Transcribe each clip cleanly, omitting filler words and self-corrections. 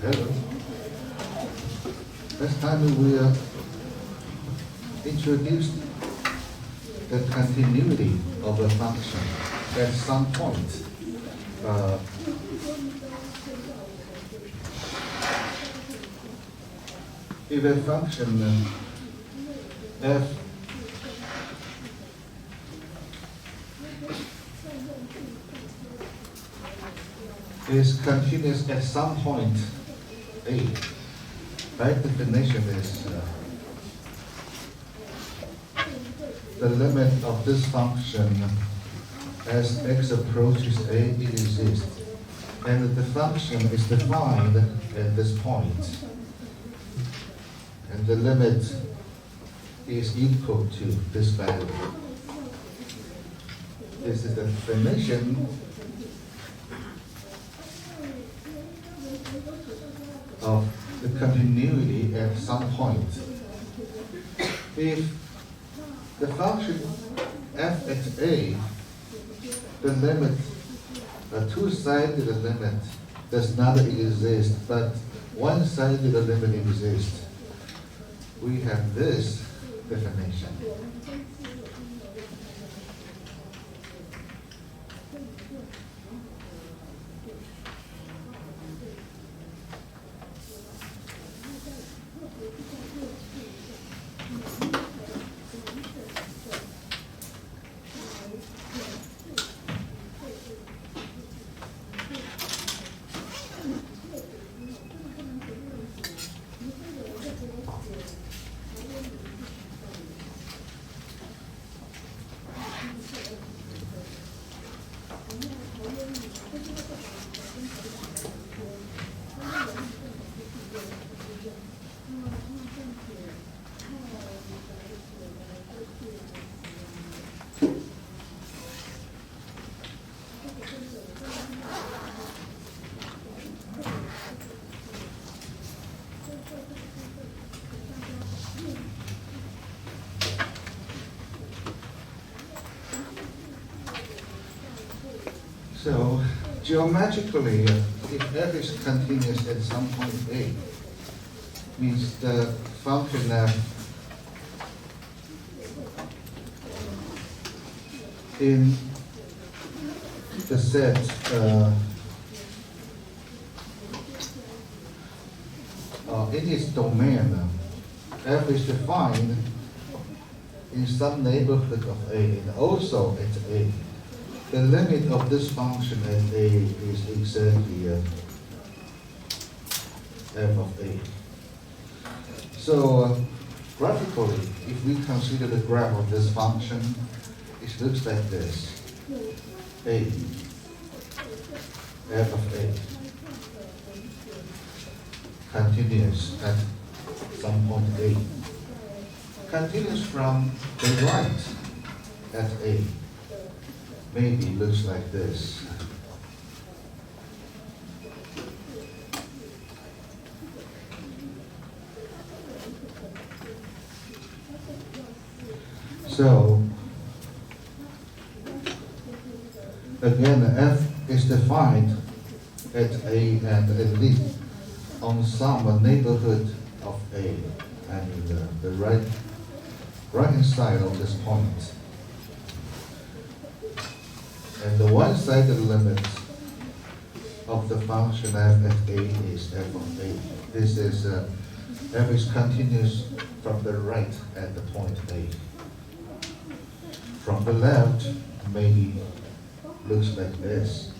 Hello. Last time we introduced the continuity of a function at some point. Uh, if a function f is continuous at some point a, by definition is the limit of this function as x approaches a, it exists, and the function is defined at this point, and the limit is equal to this value. This is the definition of the continuity at some point. If the function f at a, the limit, a two-sided limit does not exist, but one-sided limit exists, we have this definition. So, geometrically, if f is continuous at some point a, means the function f in the set in its domain, f is defined in some neighborhood of a, and also at a. The limit of this function at a is exactly f of a. So graphically, if we consider the graph of this function, it looks like this: a, f of a, continuous at some point a, continuous from the right at a. Maybe looks like this. So, again, f is defined at a and at least on some neighborhood of a, I mean the right hand side of this point. And the one-sided limit of the function f at a is f of a. This is f is continuous from the right at the point a. From the left, maybe looks like this.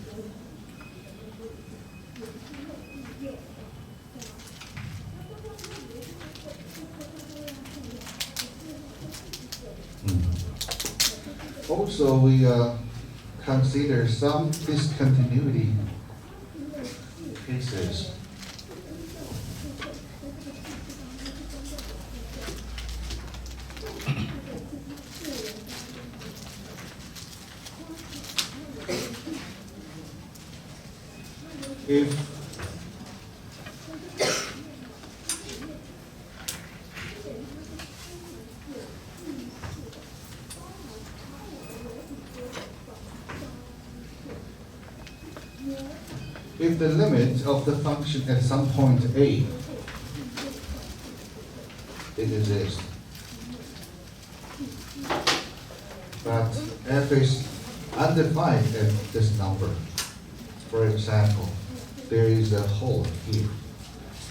Also, we consider some discontinuity cases. If the limit of the function at some point A, it exists. But f is undefined at this number. For example, there is a hole here.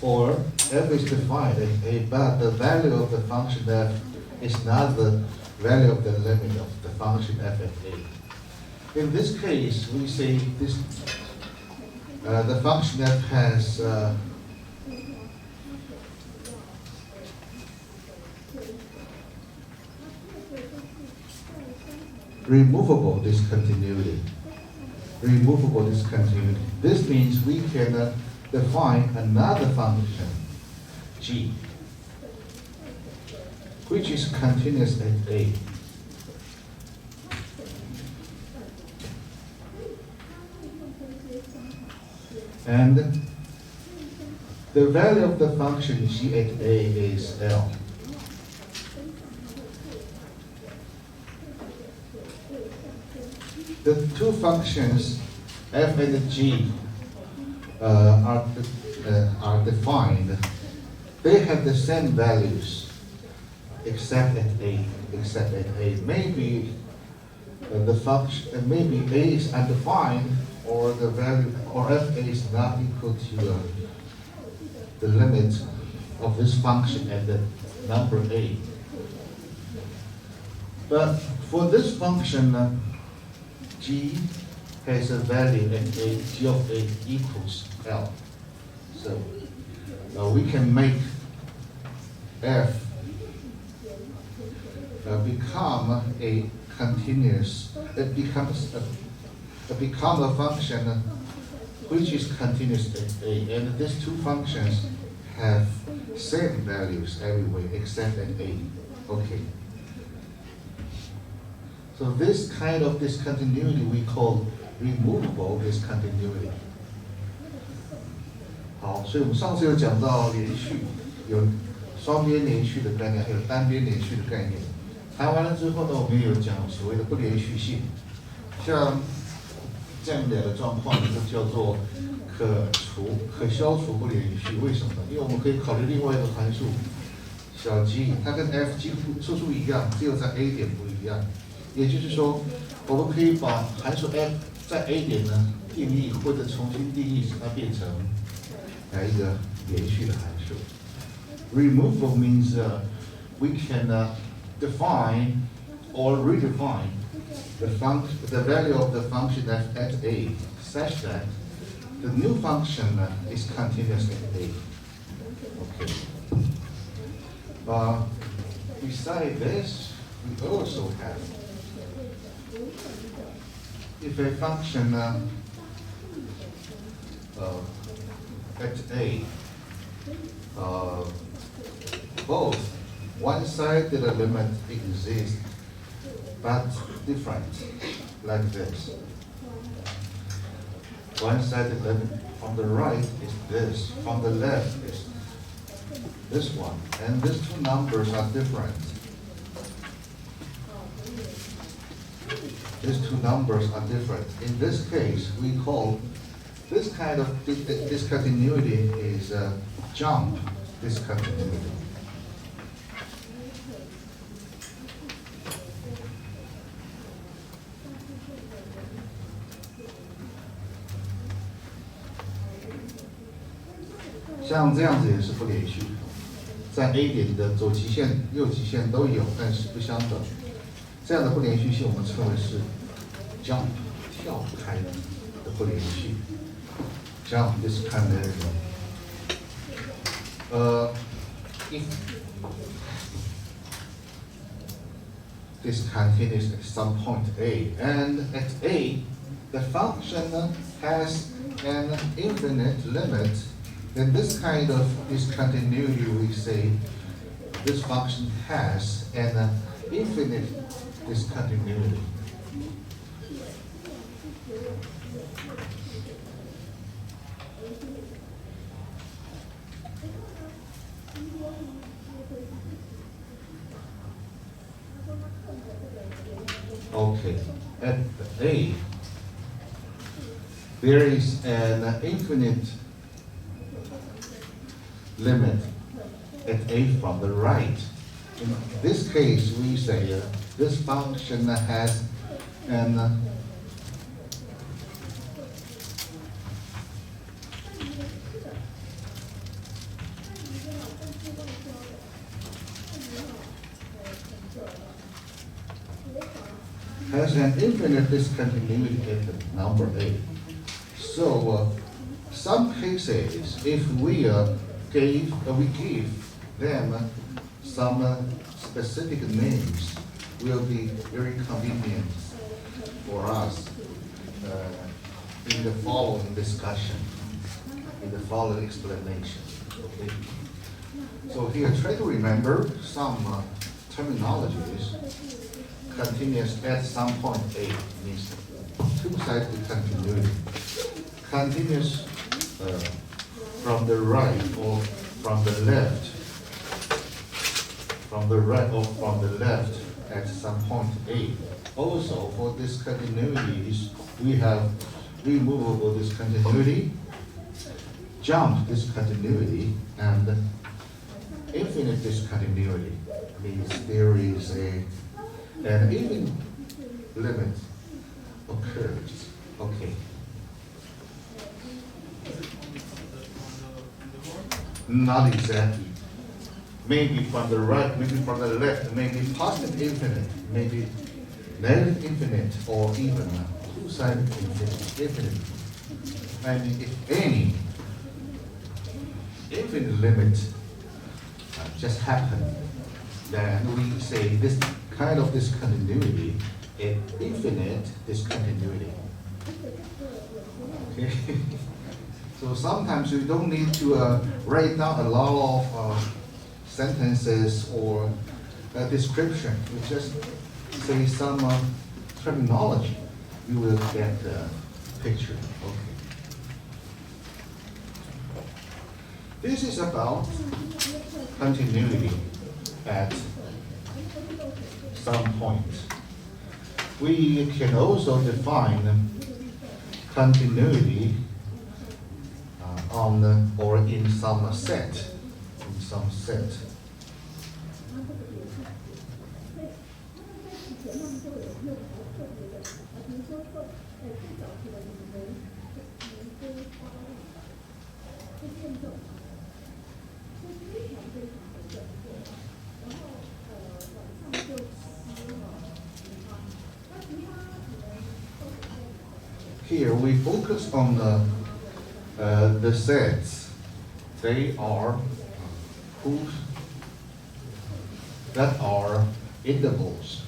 Or f is defined at A, but the value of the function f is not the value of the limit of the function f at A. In this case, we say this the function f has removable discontinuity. Removable discontinuity. This means we can define another function, g, which is continuous at A. And the value of the function g at A is L. The two functions f and g are defined. They have the same values, except at A. Except at A, maybe the function, maybe A is undefined, or the value, or f a is not equal to the limit of this function at the number A. But for this function, g has a value at A, g of A equals L. So we can make f become a continuous, it becomes become a function which is continuous at A, and these two functions have same values everywhere except at A. Okay. So this kind of discontinuity we call removable discontinuity. 好，所以我们上次有讲到连续，有双边连续的概念，还有单边连续的概念。谈完了之后呢，我们也有讲所谓的不连续性，像这样的状况，就叫做可消除不连续。为什么呢？因为我们可以考虑另外一个函数小 g， 它跟 f 几乎处处一样，只有在 A 点不一样。也就是说，我们可以把函数 f 在 A 点呢定义，或者重新定义，使它变成一个连续的函数。Removable means we can define or redefine the value of the function f at A such that the new function is continuous at A. Okay. Besides this, we also have, if a function at A both one-sided limit exists but different, like this. One-sided limit from the right is this, from the left is this one, and these two numbers are different. These two numbers are different. In this case, we call this kind of discontinuity is jump discontinuity. (像这样子也是不连续，在 A 点的左极限、右极限都有，但是不相等。这样的不连续性我们称为是 jump 跳开的不连续。Jump discontinuity. If discontinuous at some point A, and at A, the function has an infinite limit. In this kind of discontinuity, we say this function has an infinite discontinuity. Okay, at A, there is an infinite limit at a from the right. In this case, we say this function has an infinite discontinuity at the number a. So some cases, if we give them some specific names, will be very convenient for us in the following discussion, in the following explanation. Okay. So here, try to remember some terminologies. Continuous at some point A means two-sided continuity. Continuous from the right or from the left, from the right or from the left at some point A. Also, for discontinuities, we have removable discontinuity, jump discontinuity, and infinite discontinuity. Means there is an even limit occurs. Okay. Not exactly. Maybe from the right, maybe from the left, maybe positive infinite, maybe negative infinite, or even two-sided infinite. I mean, if any infinite limit just happened, then we say this kind of discontinuity is infinite discontinuity. Okay. So sometimes you don't need to write down a lot of sentences or a description. You just say some terminology. You will get the picture. Okay. This is about continuity at some point. We can also define continuity on or in some set. Here we focus on the sets. They are proofs that are intervals.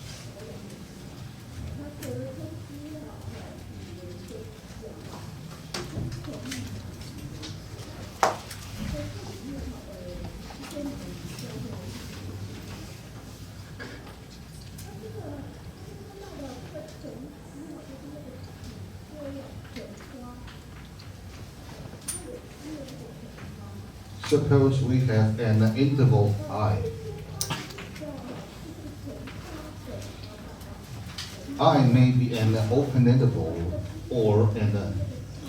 Suppose we have an interval I. I may be an open interval or an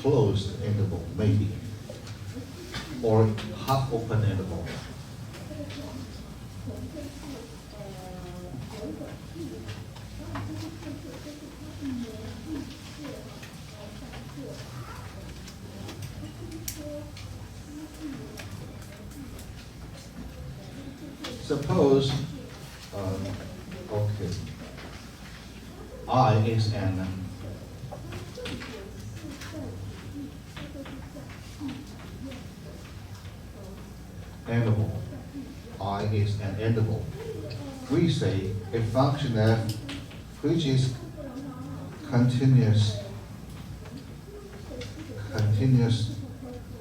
closed interval, maybe, or half open interval. Suppose, okay, I is an interval. I is an interval. We say a function f which is continuous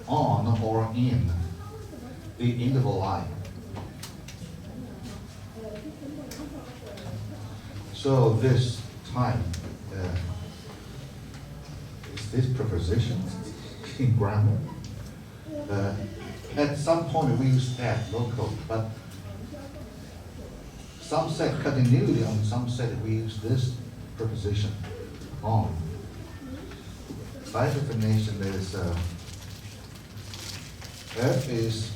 on or in the interval I. So this time is this preposition in grammar. At some point we use at local, but some set continuity on some set we use this preposition on. by definition is f is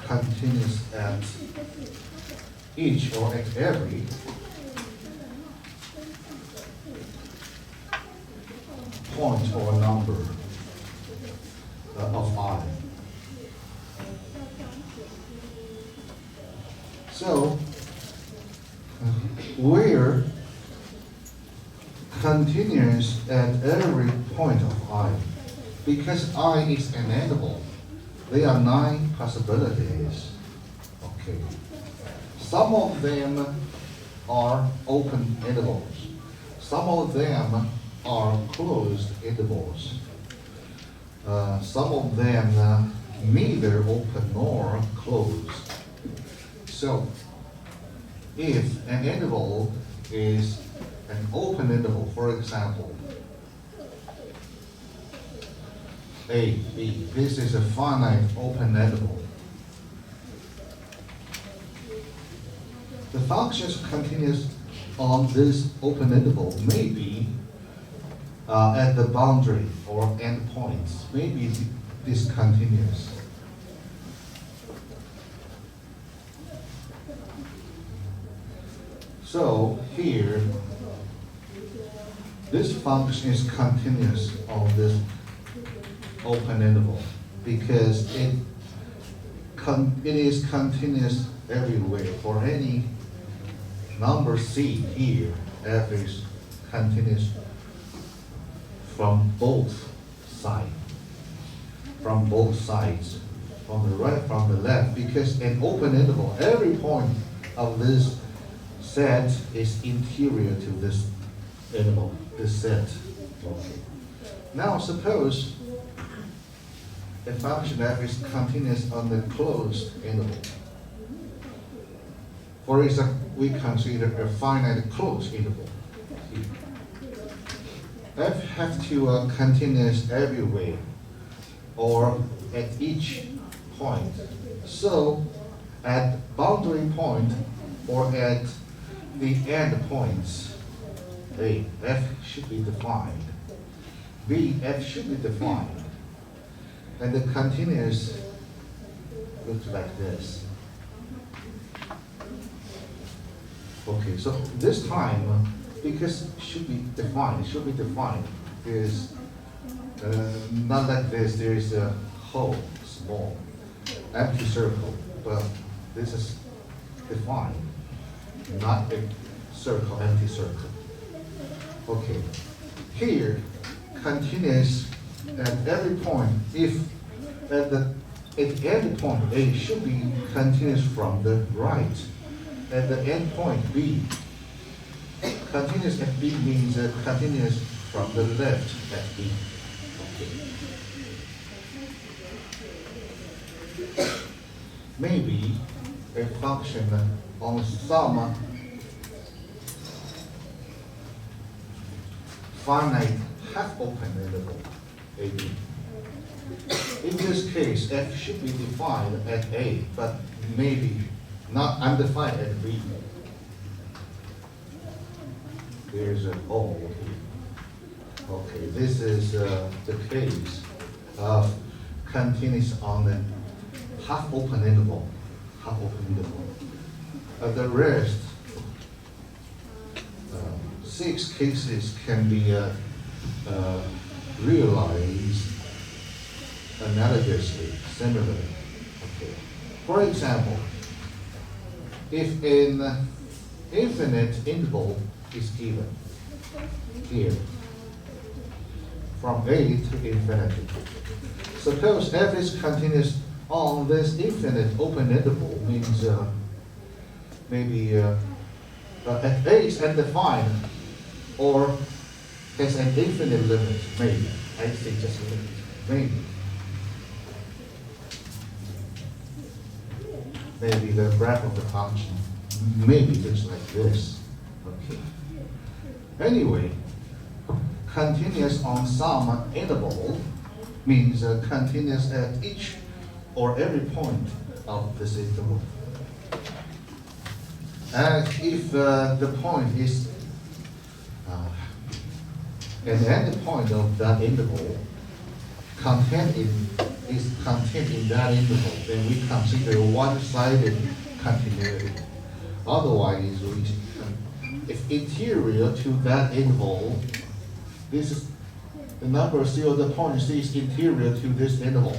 continuous at each or at every point or number of I. So, where continuous at every point of I, because I is an interval, there are 9 possibilities. Okay. Some of them are open intervals. Some of them are closed intervals. Some of them neither open nor closed. So, if an interval is an open interval, for example, A, B, this is a finite open interval. The function's continuous on this open interval may be at the boundary or endpoints, may be discontinuous. So here, this function is continuous on this open interval because it is continuous everywhere. For any number c here, f is continuous from both sides, from the right, from the left, because an open interval, every point of this set is interior to this interval, this set. Okay. Now suppose a function f is continuous on the closed interval. For example, we consider a finite closed interval here. F have to continuous everywhere or at each point. So at boundary point or at the end points, A, f should be defined. B, f should be defined. And the continuous looks like this. Okay, so this time, because it should be defined, is not like this, there is a hole, small, empty circle, but this is defined, not a circle, empty circle. Okay, here, continuous at every point, if at the end point A should be continuous from the right, at the end point B, continuous at B means continuous from the left at B. Okay. Maybe a function on some finite half-open interval, AB. In this case, f should be defined at A, but maybe not undefined at B. There's a hole here. Okay, this is the case of continuous on the half-open interval. The rest, 6 cases can be realized analogously, similarly. Okay. For example, if an infinite interval is given here, from A to infinity. Suppose f is continuous on this infinite open interval, means maybe at A is undefined or has an infinite limit, maybe. I say just a limit, maybe. Maybe the graph of the function maybe looks like this. Okay. Anyway, continuous on some interval means continuous at each or every point of this interval. And if the point is and any point of that interval is contained in that interval, then we consider one-sided continuity. Otherwise, if interior to that interval, this is the number C of the point C is interior to this interval,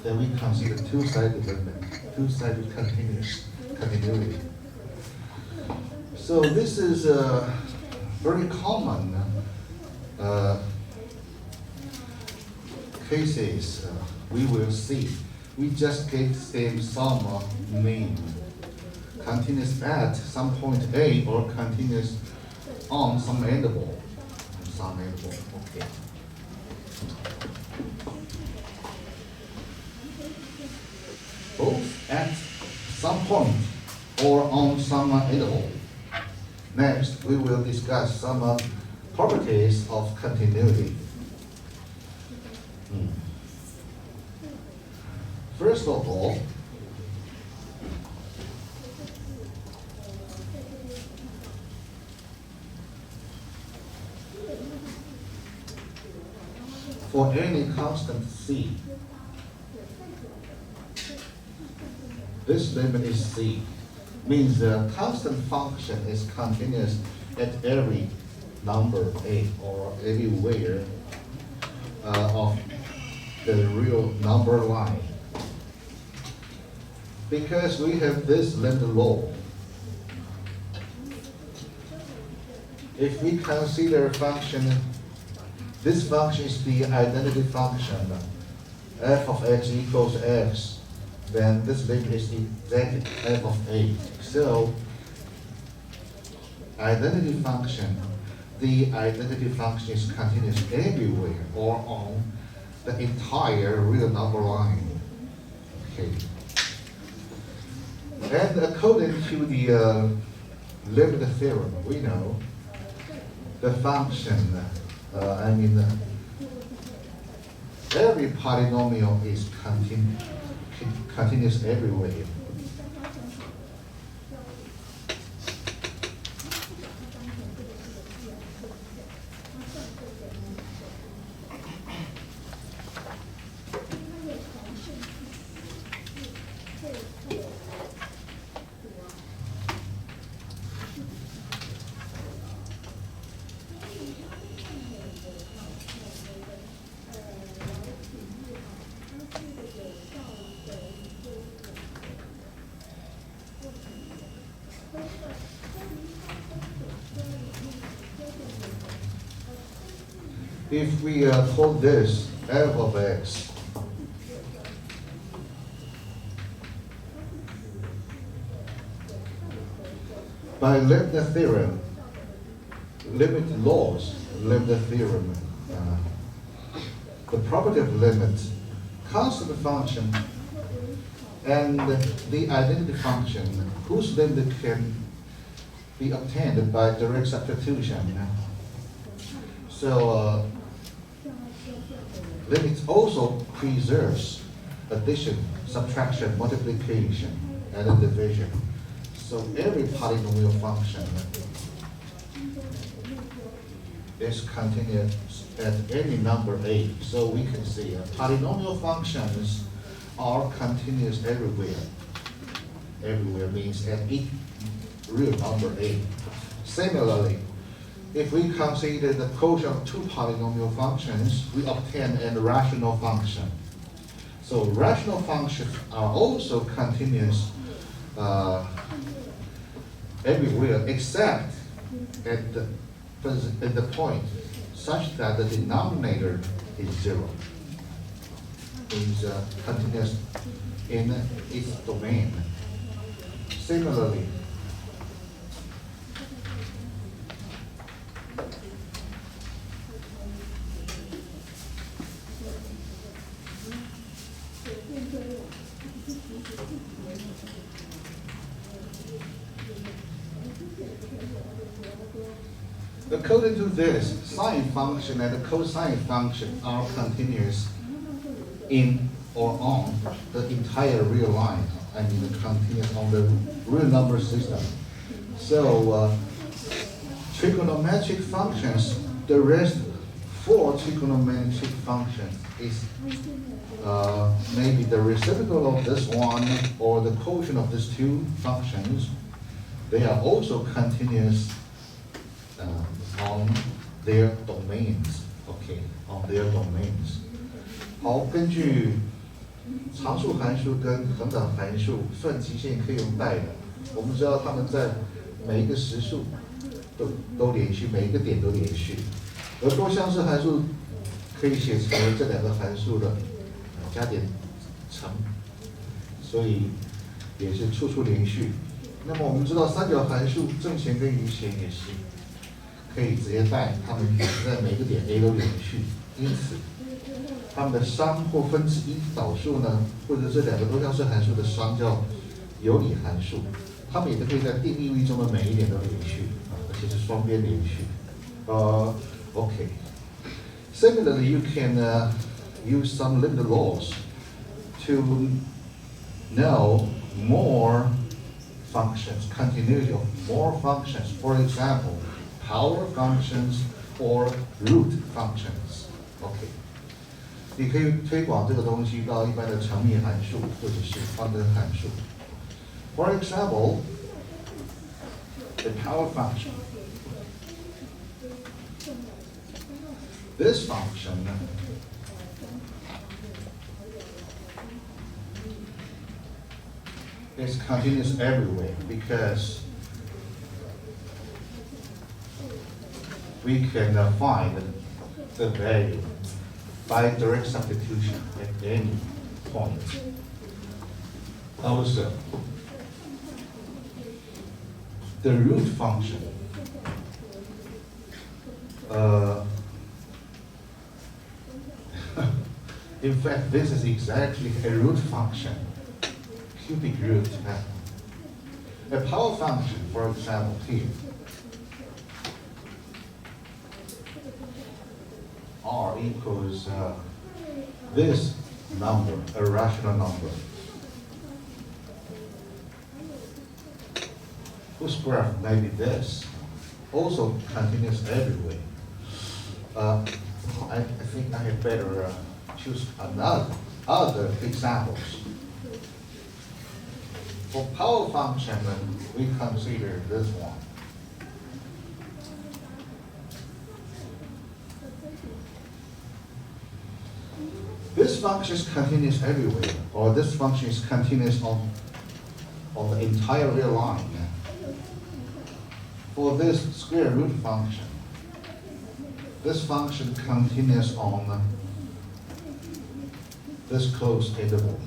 then we consider two-sided limit, two-sided continuity. So this is a very common cases we will see. We just gave them some name. Continuous at some point A or continuous on some interval. Okay. Both at some point or on some interval. Next, we will discuss some properties of continuity. First of all, for any constant C, this limit is C, means the constant function is continuous at every number A or everywhere of the real number line. Because we have this limit law, if we consider function, this function is the identity function, f of x equals x, then this limit is exactly f of a. So, identity function, the identity function is continuous everywhere or on the entire real number line. Okay. And according to the limit theorem, we know the function, every polynomial is continuous everywhere. If we call this f of x, by Leibniz theorem, limit laws, Leibniz theorem, the property of limit, constant function, and the identity function, whose limit can be obtained by direct substitution. So, limit also preserves addition, subtraction, multiplication, and division. So every polynomial function is continuous at any number A. So we can see polynomial functions are continuous everywhere. Everywhere means at each real number A. Similarly, if we consider the quotient of two polynomial functions, we obtain a rational function. So rational functions are also continuous everywhere except at the point such that the denominator is zero. Is continuous in its domain. Similarly, according to this, sine function and cosine function are continuous in or on the entire real line. continuous on the real number system. So trigonometric functions, the rest 4 trigonometric functions is maybe the reciprocal of this one or the quotient of these 2 functions. They are also continuous on their domains. Okay, on their domains. 好，根据常数函数跟恒等函数算极限可以用代的，我们知道它们在每一个实数都连续，每一个点都连续。而多项式函数可以写成为这2个函数的加减乘，所以也是处处连续。那么我们知道三角函数正弦跟余弦也是可以直接代，它们在每个点 A 都连续，因此它们的商或分之一导数呢，或者这2个多项式函数的商叫有理函数，它们也都可以在定义域中的每一点都连续而且是双边连续。Okay. Similarly, you can use some limited laws to know more functions, continuity of more functions. For example, power functions or root functions. Okay. 你可以推广这个东西到一般的乘幂函数或者是方根函数。For example, the power function. This function is continuous everywhere because we can find the value by direct substitution at any point. Also, the root function. In fact, this is exactly a root function, cubic root. A power function, for example, here, R equals this number, a rational number, whose graph may be this, also continuous everywhere. I think I had better choose other examples. For power function, we consider this one. This function is continuous everywhere, or this function is continuous on the entire real line. For this square root function, this function continuous on this closed interval.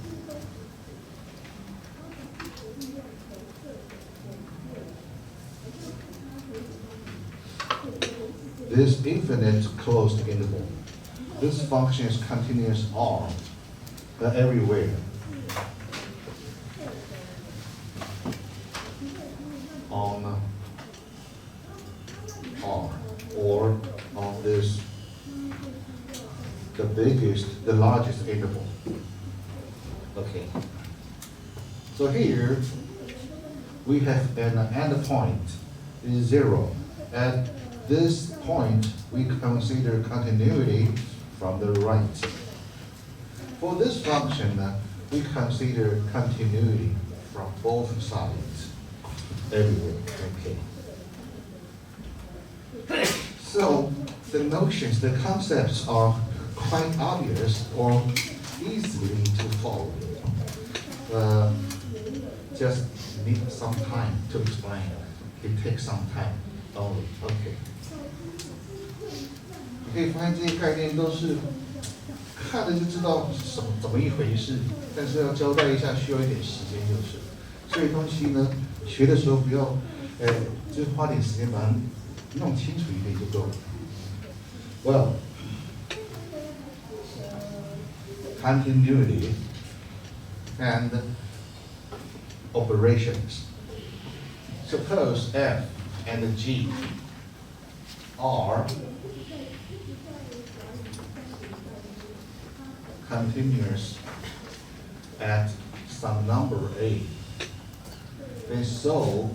This infinite closed interval. This function is continuous R everywhere. On R or on this the largest interval. Okay. So here we have an endpoint is 0. At this point we consider continuity from the right. For this function we consider continuity from both sides everywhere. Okay. So the notions, the concepts are quite obvious or easily to follow. Just need some time to explain. It takes some time only. Okay. 你可以发现这些概念都是看了就知道是怎么一回事，但是要交代一下需要一点时间就是。所以东西呢，学的时候不要，就花点时间把它弄清楚一点就够了。Well, continuity and operations. Suppose F and G are continuous at some number A. Then so